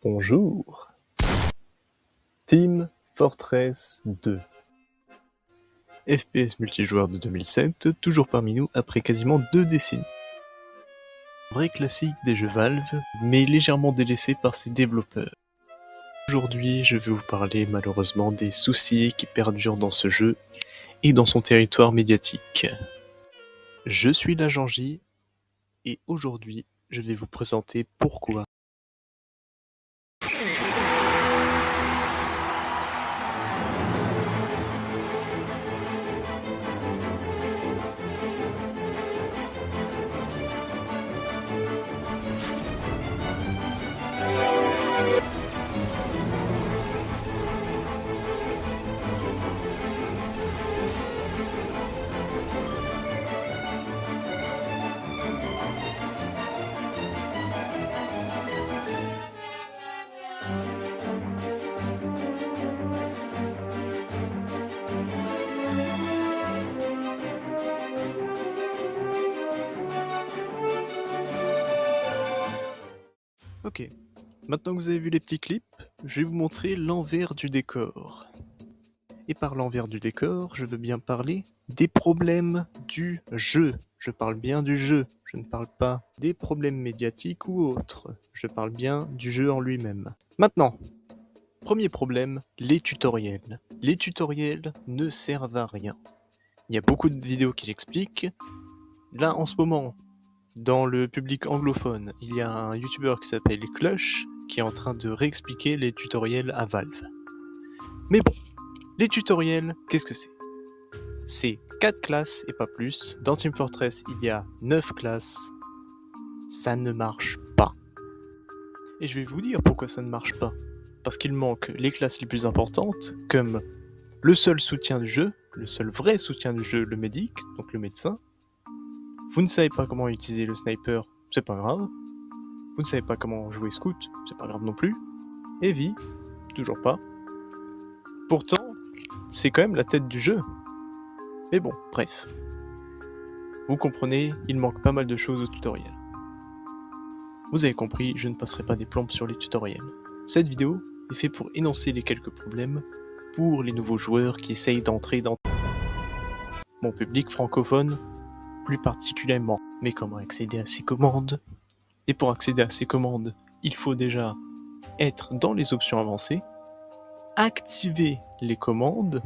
Bonjour. Team Fortress 2. FPS multijoueur de 2007, toujours parmi nous après quasiment 2 décennies. Vrai classique des jeux Valve, mais légèrement délaissé par ses développeurs. Aujourd'hui, je vais vous parler malheureusement des soucis qui perdurent dans ce jeu et dans son territoire médiatique. Je suis l'agent J, et aujourd'hui, je vais vous présenter pourquoi. Ok, maintenant que vous avez vu les petits clips, je vais vous montrer l'envers du décor. Et par l'envers du décor, je veux bien parler des problèmes du jeu. Je parle bien du jeu, je ne parle pas des problèmes médiatiques ou autres. Je parle bien du jeu en lui-même. Maintenant, premier problème, les tutoriels. Les tutoriels ne servent à rien. Il y a beaucoup de vidéos qui l'expliquent. Là, en ce moment, dans le public anglophone, il y a un youtubeur qui s'appelle Clutch qui est en train de réexpliquer les tutoriels à Valve. Mais bon, les tutoriels, qu'est-ce que c'est? C'est 4 classes et pas plus. Dans Team Fortress, il y a 9 classes. Ça ne marche pas. Et je vais vous dire pourquoi ça ne marche pas. Parce qu'il manque les classes les plus importantes, comme le seul soutien du jeu, le seul vrai soutien du jeu, le médic, donc le médecin. Vous ne savez pas comment utiliser le sniper, c'est pas grave. Vous ne savez pas comment jouer scout, c'est pas grave non plus. Heavy, toujours pas. Pourtant, c'est quand même la tête du jeu. Mais bon, bref. Vous comprenez, il manque pas mal de choses au tutoriel. Vous avez compris, je ne passerai pas des plombes sur les tutoriels. Cette vidéo est faite pour énoncer les quelques problèmes pour les nouveaux joueurs qui essayent d'entrer dans mon public francophone, plus particulièrement. Mais comment accéder à ces commandes? Et pour accéder à ces commandes, il faut déjà être dans les options avancées, activer les commandes,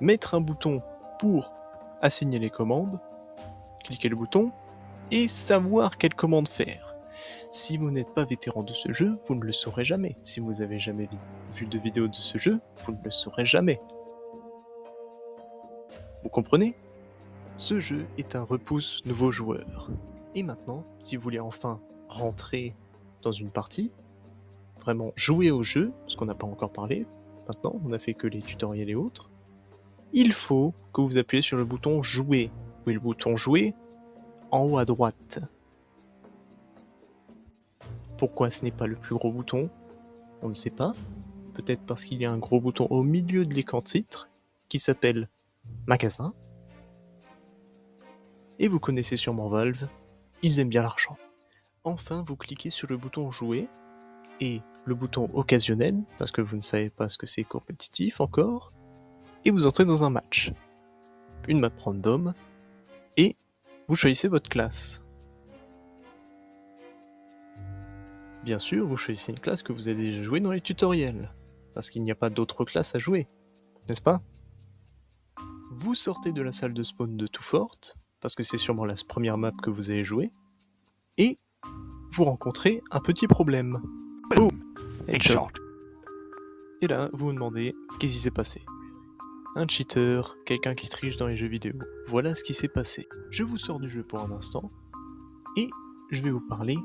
mettre un bouton pour assigner les commandes, cliquer le bouton, et savoir quelle commande faire. Si vous n'êtes pas vétéran de ce jeu, vous ne le saurez jamais. Si vous n'avez jamais vu de vidéo de ce jeu, vous ne le saurez jamais. Vous comprenez? Ce jeu est un repousse nouveaux joueurs. Et maintenant, si vous voulez enfin rentrer dans une partie, vraiment jouer au jeu, ce qu'on n'a pas encore parlé, maintenant on n'a fait que les tutoriels et autres, il faut que vous appuyez sur le bouton jouer. Oui, le bouton jouer en haut à droite. Pourquoi ce n'est pas le plus gros bouton? On ne sait pas. Peut-être parce qu'il y a un gros bouton au milieu de l'écran titre qui s'appelle magasin. Et vous connaissez sûrement Valve, ils aiment bien l'argent. Enfin, vous cliquez sur le bouton jouer et le bouton occasionnel, parce que vous ne savez pas ce que c'est compétitif encore, et vous entrez dans un match. Une map random, et vous choisissez votre classe. Bien sûr, vous choisissez une classe que vous avez déjà jouée dans les tutoriels, parce qu'il n'y a pas d'autres classes à jouer, n'est-ce pas? Vous sortez de la salle de spawn de Too Fort, parce que c'est sûrement la première map que vous avez jouée, et vous rencontrez un petit problème. Boom! Headshot. Et là, vous vous demandez, qu'est-ce qui s'est passé? Un cheater, quelqu'un qui triche dans les jeux vidéo. Voilà ce qui s'est passé. Je vous sors du jeu pour un instant, et je vais vous parler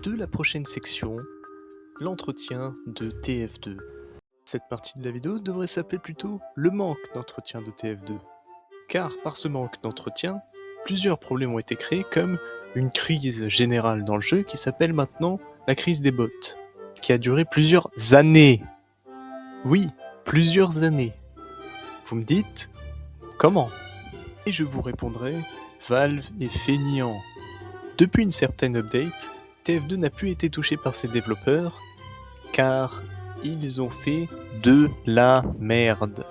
de la prochaine section, l'entretien de TF2. Cette partie de la vidéo devrait s'appeler plutôt le manque d'entretien de TF2. Car par ce manque d'entretien, plusieurs problèmes ont été créés, comme une crise générale dans le jeu qui s'appelle maintenant la crise des bots, qui a duré plusieurs années. Oui, plusieurs années. Vous me dites, comment? Et je vous répondrai, Valve est feignant. Depuis une certaine update, TF2 n'a plus été touché par ses développeurs, car ils ont fait de la merde.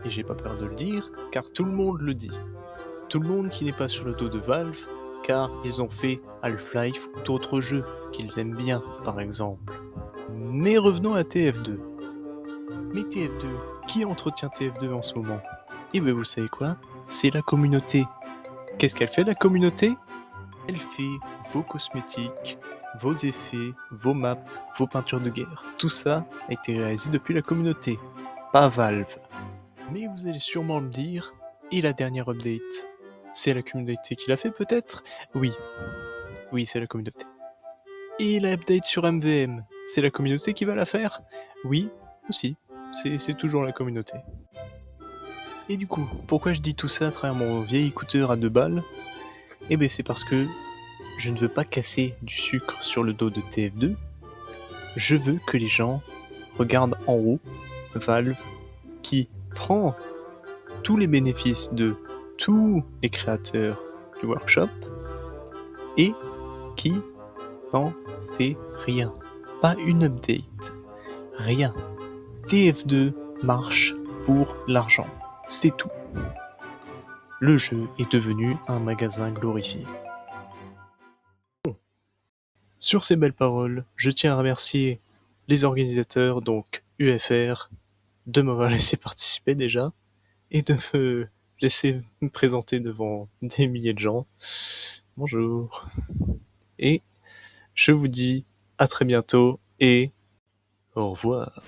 Et j'ai pas peur de le dire, car tout le monde le dit. Tout le monde qui n'est pas sur le dos de Valve, car ils ont fait Half-Life ou d'autres jeux qu'ils aiment bien, par exemple. Mais revenons à TF2. Mais TF2, qui entretient TF2 en ce moment? Et ben vous savez quoi? C'est la communauté. Qu'est-ce qu'elle fait, la communauté? Elle fait vos cosmétiques, vos effets, vos maps, vos peintures de guerre. Tout ça a été réalisé depuis la communauté, pas Valve. Mais vous allez sûrement me dire, et la dernière update? C'est la communauté qui l'a fait peut-être? Oui. Oui, c'est la communauté. Et la update sur MVM, c'est la communauté qui va la faire? Oui, aussi. C'est toujours la communauté. Et du coup, pourquoi je dis tout ça à travers mon vieil écouteur à 2 balles? Eh ben c'est parce que je ne veux pas casser du sucre sur le dos de TF2. Je veux que les gens regardent en haut Valve qui prend tous les bénéfices de tous les créateurs du workshop et qui n'en fait rien. Pas une update. Rien. TF2 marche pour l'argent. C'est tout. Le jeu est devenu un magasin glorifié. Sur ces belles paroles, je tiens à remercier les organisateurs, donc UFR, de m'avoir laissé participer déjà, et de me laisser me présenter devant des milliers de gens. Bonjour. Et je vous dis à très bientôt et au revoir.